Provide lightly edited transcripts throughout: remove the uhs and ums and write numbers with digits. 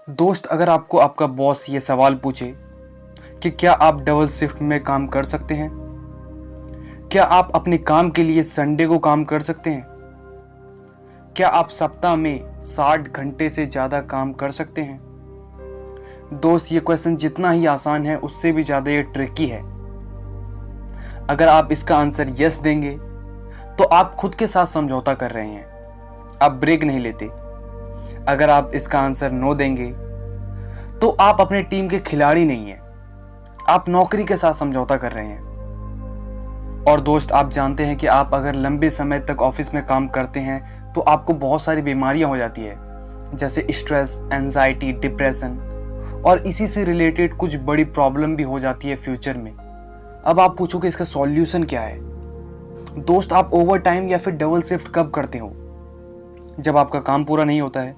दोस्त, अगर आपको आपका बॉस ये सवाल पूछे कि क्या आप डबल शिफ्ट में काम कर सकते हैं, क्या आप अपने काम के लिए संडे को काम कर सकते हैं, क्या आप सप्ताह में 60 घंटे से ज़्यादा काम कर सकते हैं। दोस्त, ये क्वेश्चन जितना ही आसान है उससे भी ज़्यादा ये ट्रिकी है। अगर आप इसका आंसर यस देंगे तो आप खुद के साथ समझौता कर रहे हैं, आप ब्रेक नहीं लेते। अगर आप इसका आंसर नो देंगे तो आप अपने टीम के खिलाड़ी नहीं हैं, आप नौकरी के साथ समझौता कर रहे हैं। और दोस्त, आप जानते हैं कि आप अगर लंबे समय तक ऑफिस में काम करते हैं तो आपको बहुत सारी बीमारियां हो जाती है, जैसे स्ट्रेस, एंजाइटी, डिप्रेशन, और इसी से रिलेटेड कुछ बड़ी प्रॉब्लम भी हो जाती है फ्यूचर में। अब आप पूछोगे इसका सॉल्यूशन क्या है। दोस्त, आप ओवर टाइम या फिर डबल शिफ्ट कब करते हो? जब आपका काम पूरा नहीं होता है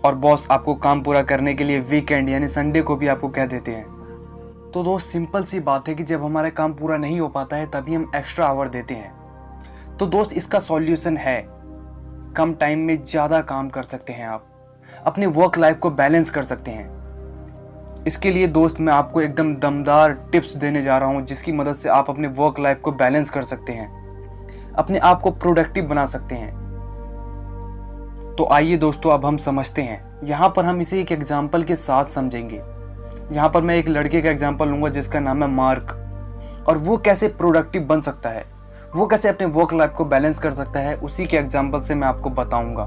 और बॉस आपको काम पूरा करने के लिए वीकेंड यानी संडे को भी आपको कह देते हैं। तो दोस्त, सिंपल सी बात है कि जब हमारा काम पूरा नहीं हो पाता है तभी हम एक्स्ट्रा आवर देते हैं। तो दोस्त, इसका सॉल्यूशन है कम टाइम में ज़्यादा काम कर सकते हैं, आप अपने वर्क लाइफ को बैलेंस कर सकते हैं। इसके लिए दोस्त, मैं आपको एकदम दमदार टिप्स देने जा रहा हूँ जिसकी मदद से आप अपने वर्क लाइफ को बैलेंस कर सकते हैं, अपने आप को प्रोडक्टिव बना सकते हैं। तो आइए दोस्तों, अब हम समझते हैं। यहाँ पर हम इसे एक एग्जाम्पल के साथ समझेंगे। यहाँ पर मैं एक लड़के का एग्जाम्पल लूंगा जिसका नाम है मार्क, और वो कैसे प्रोडक्टिव बन सकता है, वो कैसे अपने वर्क लाइफ को बैलेंस कर सकता है, उसी के एग्जाम्पल से मैं आपको बताऊंगा।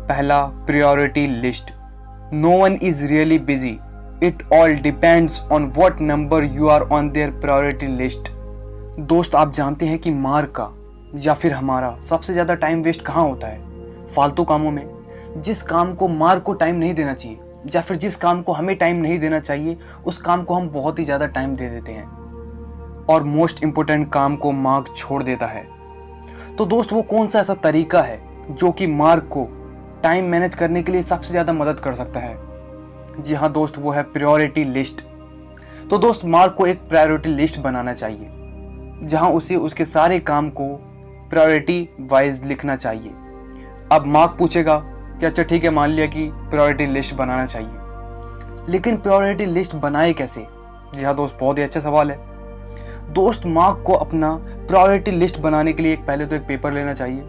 पहला, priority list. No one is really busy, it all depends on what number you are on their priority list. दोस्त, आप जानते हैं कि मार्क का या फिर हमारा सबसे ज्यादा टाइम वेस्ट कहाँ होता है? फालतू कामों में। जिस काम को मार्क को टाइम नहीं देना चाहिए या फिर जिस काम को हमें टाइम नहीं देना चाहिए उस काम को हम बहुत ही ज्यादा टाइम दे देते हैं, और मोस्ट इंपोर्टेंट काम को मार्क छोड़ देता है। तो दोस्त, वो कौन सा ऐसा तरीका है जो कि मार्क को टाइम मैनेज करने के लिए सबसे ज्यादा मदद कर सकता है? जी हाँ दोस्त, वो है प्रायोरिटी लिस्ट। तो दोस्त, मार्क को एक प्रायोरिटी लिस्ट बनाना चाहिए जहां उसे उसके सारे काम को प्रायोरिटी वाइज लिखना चाहिए। अब मार्क पूछेगा कि अच्छा ठीक है, मान लिया कि प्रायोरिटी लिस्ट बनाना चाहिए, लेकिन प्रायोरिटी लिस्ट बनाए कैसे? जी हाँ दोस्त, बहुत ही अच्छा सवाल है। दोस्त, मार्क को अपना प्रायोरिटी लिस्ट बनाने के लिए पहले तो एक पेपर लेना चाहिए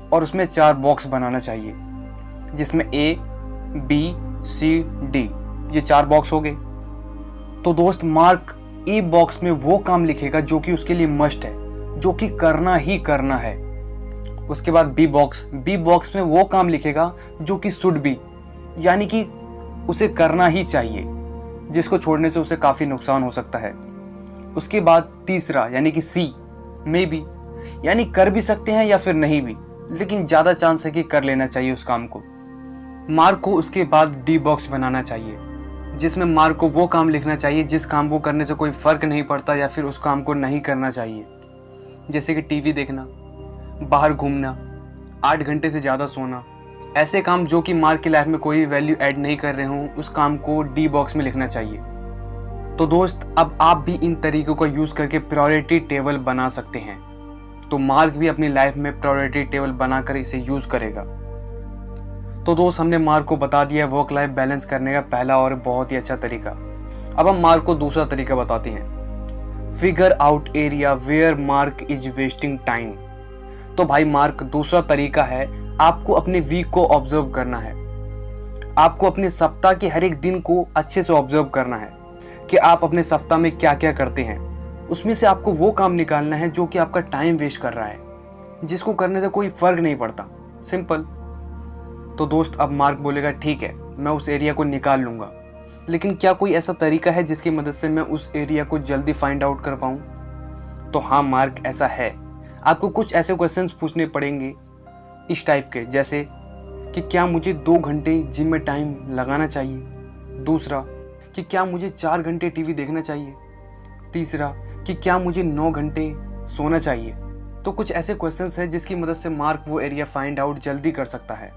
और उसमें 4 बॉक्स बनाना चाहिए, जिसमें A, B, C, D ये 4 बॉक्स हो गए। तो दोस्त, मार्क A बॉक्स में वो काम लिखेगा जो कि उसके लिए मस्ट है, जो कि करना ही करना है। उसके बाद बी बॉक्स में वो काम लिखेगा जो कि शुड बी, यानी कि उसे करना ही चाहिए, जिसको छोड़ने से उसे काफी नुकसान हो सकता है। उसके बाद तीसरा यानी कि सी, मे बी, यानी कर भी सकते हैं या फिर नहीं भी, लेकिन ज्यादा चांस है कि कर लेना चाहिए उस काम को। मार्क को उसके बाद डी बॉक्स बनाना चाहिए, जिसमें मार्क को वो काम लिखना चाहिए जिस काम को करने से कोई फर्क नहीं पड़ता या फिर उस काम को नहीं करना चाहिए, जैसे कि टीवी देखना, बाहर घूमना, 8 घंटे से ज़्यादा सोना। ऐसे काम जो कि मार्क की लाइफ में कोई वैल्यू ऐड नहीं कर रहे हों, उस काम को डी बॉक्स में लिखना चाहिए। तो दोस्त, अब आप भी इन तरीकों का यूज़ करके प्रायोरिटी टेबल बना सकते हैं। तो मार्क भी अपनी लाइफ में प्रायोरिटी टेबल बनाकर इसे यूज़ करेगा। तो दोस्त, हमने मार्क को बता दिया वर्क लाइफ बैलेंस करने का पहला और बहुत ही अच्छा तरीका। अब हम मार्क को दूसरा तरीका बताते हैं। Figure out area where Mark is wasting time. तो भाई, मार्क दूसरा तरीका है, आपको अपने वीक को ऑब्जर्व करना है। आपको अपने सप्ताह के हर एक दिन को अच्छे से ऑब्जर्व करना है कि आप अपने सप्ताह में क्या क्या करते हैं। उसमें से आपको वो काम निकालना है जो कि आपका टाइम वेस्ट कर रहा है, जिसको करने से कोई फर्क नहीं पड़ता। सिंपल। तो दोस्त, अब मार्क बोलेगा ठीक है, मैं उस एरिया को निकाल लूंगा, लेकिन क्या कोई ऐसा तरीका है जिसकी मदद से मैं उस एरिया को जल्दी फाइंड आउट कर पाऊं? तो हाँ मार्क, ऐसा है। आपको कुछ ऐसे क्वेश्चंस पूछने पड़ेंगे इस टाइप के, जैसे कि क्या मुझे 2 घंटे जिम में टाइम लगाना चाहिए? दूसरा, कि क्या मुझे 4 घंटे टीवी देखना चाहिए? तीसरा, कि क्या मुझे 9 घंटे सोना चाहिए? तो कुछ ऐसे क्वेश्चंस हैं जिसकी मदद से मार्क वो एरिया फाइंड आउट जल्दी कर सकता है।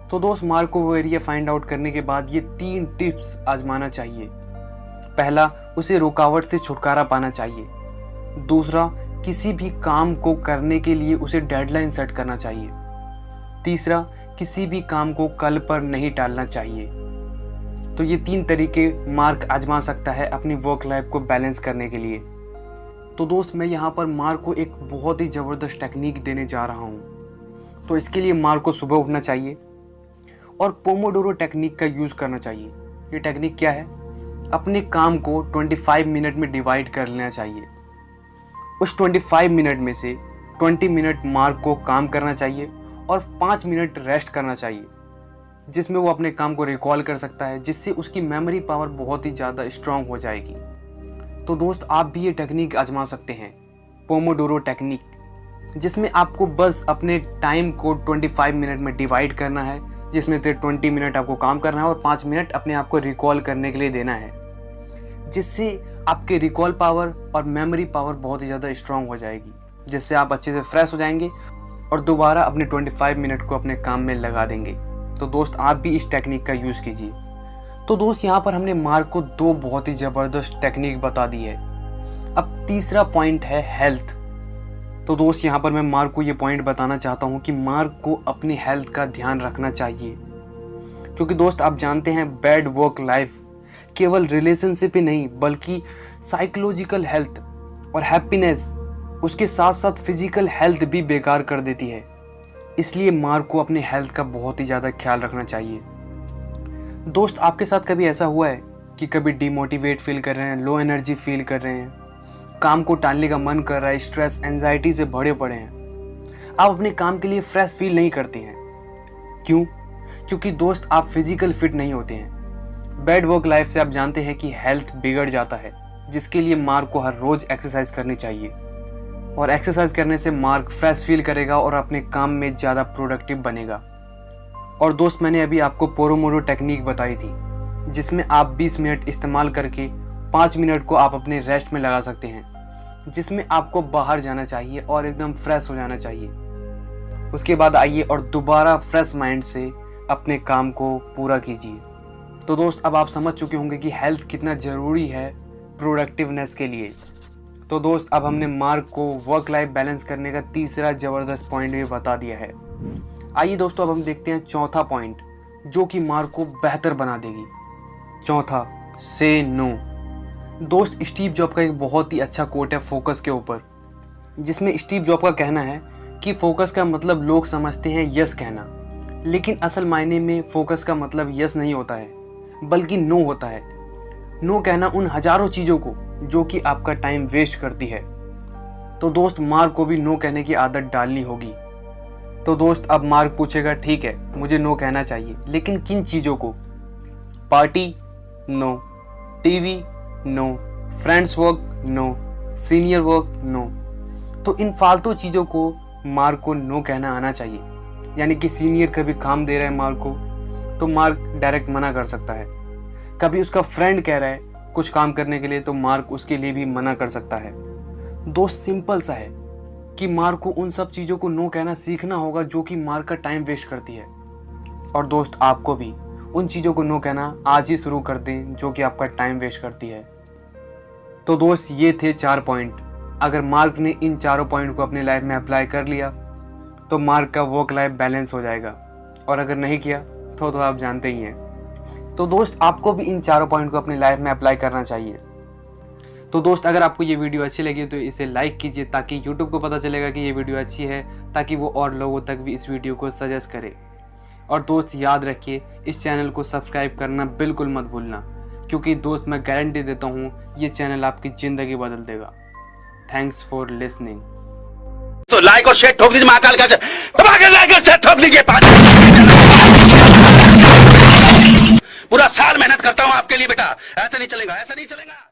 तो दोस्त, मार्क को वो एरिया फाइंड आउट करने के बाद ये 3 टिप्स आजमाना चाहिए। पहला, उसे रुकावट से छुटकारा पाना चाहिए। दूसरा, किसी भी काम को करने के लिए उसे डेडलाइन सेट करना चाहिए। तीसरा, किसी भी काम को कल पर नहीं टालना चाहिए। तो ये 3 तरीके मार्क आजमा सकता है अपनी वर्क लाइफ को बैलेंस करने के लिए। तो दोस्त मैं यहाँ पर मार्क को एक बहुत ही ज़बरदस्त टेक्निक देने जा रहा हूँ। तो इसके लिए मार्क को सुबह उठना चाहिए और पोमोडोरो टेक्निक का यूज़ करना चाहिए। ये टेक्निक क्या है? अपने काम को 25 मिनट में डिवाइड कर लेना चाहिए। उस 25 मिनट में से 20 मिनट मार्क को काम करना चाहिए और 5 मिनट रेस्ट करना चाहिए, जिसमें वो अपने काम को रिकॉल कर सकता है, जिससे उसकी मेमोरी पावर बहुत ही ज़्यादा स्ट्रांग हो जाएगी। तो दोस्त आप भी ये टेक्निक आजमा सकते हैं, पोमोडोरो टेक्निक, जिसमें आपको बस अपने टाइम को 25 मिनट में डिवाइड करना है, जिसमें से 20 मिनट आपको काम करना है और 5 मिनट अपने आप को रिकॉल करने के लिए देना है, जिससे आपके रिकॉल पावर और मेमोरी पावर बहुत ही ज़्यादा स्ट्रांग हो जाएगी, जिससे आप अच्छे से फ्रेश हो जाएंगे और दोबारा अपने 25 मिनट को अपने काम में लगा देंगे। तो दोस्त आप भी इस टेक्निक का यूज़ कीजिए। तो दोस्त यहाँ पर हमने मार्क को 2 बहुत ही ज़बरदस्त टेक्निक बता दी है। अब तीसरा पॉइंट है हेल्थ। तो दोस्त यहाँ पर मैं मार्क को ये पॉइंट बताना चाहता हूँ कि मार्क को अपनी हेल्थ का ध्यान रखना चाहिए, क्योंकि दोस्त आप जानते हैं बैड वर्क लाइफ केवल रिलेशनशिप ही नहीं बल्कि साइकोलॉजिकल हेल्थ और हैप्पीनेस, उसके साथ साथ फिजिकल हेल्थ भी बेकार कर देती है। इसलिए मार्क को अपने हेल्थ का बहुत ही ज़्यादा ख्याल रखना चाहिए। दोस्त आपके साथ कभी ऐसा हुआ है कि कभी डिमोटिवेट फील कर रहे हैं, लो एनर्जी फील कर रहे हैं, काम को टालने का मन कर रहा है, स्ट्रेस एंजाइटी से भरे पड़े हैं, आप अपने काम के लिए फ्रेश फील नहीं करते हैं? क्यों? क्योंकि दोस्त आप फिजिकल फिट नहीं होते हैं। बैड वर्क लाइफ से आप जानते हैं कि हेल्थ बिगड़ जाता है, जिसके लिए मार्क को हर रोज एक्सरसाइज करनी चाहिए और एक्सरसाइज करने से मार्क फ्रेश फील करेगा और अपने काम में ज़्यादा प्रोडक्टिव बनेगा। और दोस्त मैंने अभी आपको पोमोडोरो टेक्निक बताई थी, जिसमें आप 20 मिनट इस्तेमाल करके 5 मिनट को आप अपने रेस्ट में लगा सकते हैं, जिसमें आपको बाहर जाना चाहिए और एकदम फ्रेश हो जाना चाहिए। उसके बाद आइए और दोबारा फ्रेश माइंड से अपने काम को पूरा कीजिए। तो दोस्त अब आप समझ चुके होंगे कि हेल्थ कितना ज़रूरी है प्रोडक्टिवनेस के लिए। तो दोस्त अब हमने मार्क को वर्क लाइफ बैलेंस करने का तीसरा ज़बरदस्त पॉइंट भी बता दिया है। आइए दोस्तों अब हम देखते हैं चौथा पॉइंट, जो कि मार्क को बेहतर बना देगी। चौथा, से नो। दोस्त स्टीव जॉब का एक बहुत ही अच्छा कोट है फोकस के ऊपर, जिसमें स्टीव जॉब का कहना है कि फोकस का मतलब लोग समझते हैं यस कहना, लेकिन असल मायने में फोकस का मतलब यस नहीं होता है बल्कि नो होता है। नो कहना उन हजारों चीज़ों को जो कि आपका टाइम वेस्ट करती है। तो दोस्त मार्क को भी नो कहने की आदत डालनी होगी। तो दोस्त अब मार्क पूछेगा ठीक है मुझे नो कहना चाहिए, लेकिन किन चीज़ों को? Party no, TV no, friends work no, senior work no. तो इन फालतू चीज़ों को मार्क को नो कहना आना चाहिए। यानी कि सीनियर कभी काम दे रहा है मार्क को, तो मार्क डायरेक्ट मना कर सकता है। कभी उसका फ्रेंड कह रहा है कुछ काम करने के लिए, तो मार्क उसके लिए भी मना कर सकता है। दोस्त सिंपल सा है कि मार्क को उन सब चीज़ों को नो कहना सीखना होगा जो कि मार्क का टाइम वेस्ट करती है। और दोस्त आपको भी उन चीज़ों को नो कहना आज ही शुरू कर दें जो कि आपका टाइम वेस्ट करती है। तो दोस्त ये थे 4 पॉइंट। अगर मार्क ने इन चारों पॉइंट को अपनी लाइफ में अप्लाई कर लिया तो मार्क का वर्क लाइफ बैलेंस हो जाएगा, और अगर नहीं किया तो आप जानते ही हैं। तो दोस्त आपको भी इन चारों पॉइंट को अपनी लाइफ में अप्लाई करना चाहिए। तो दोस्त अगर आपको ये वीडियो अच्छी लगी तो इसे लाइक कीजिए, ताकि YouTube को पता चलेगा कि ये वीडियो अच्छी है, ताकि वो और लोगों तक भी इस वीडियो को सजेस्ट करे। और दोस्त याद रखिए इस चैनल को सब्सक्राइब करना बिल्कुल मत भूलना, क्योंकि दोस्त मैं गारंटी देता हूँ ये चैनल आपकी ज़िंदगी बदल देगा। Thanks for listening. तो लाइक और शेयर ठोक दीजिए, महाकाल का लाइक और शेयर ठोक दीजिए। पूरा साल मेहनत करता हूं आपके लिए बेटा, ऐसा नहीं चलेगा, ऐसा नहीं चलेगा।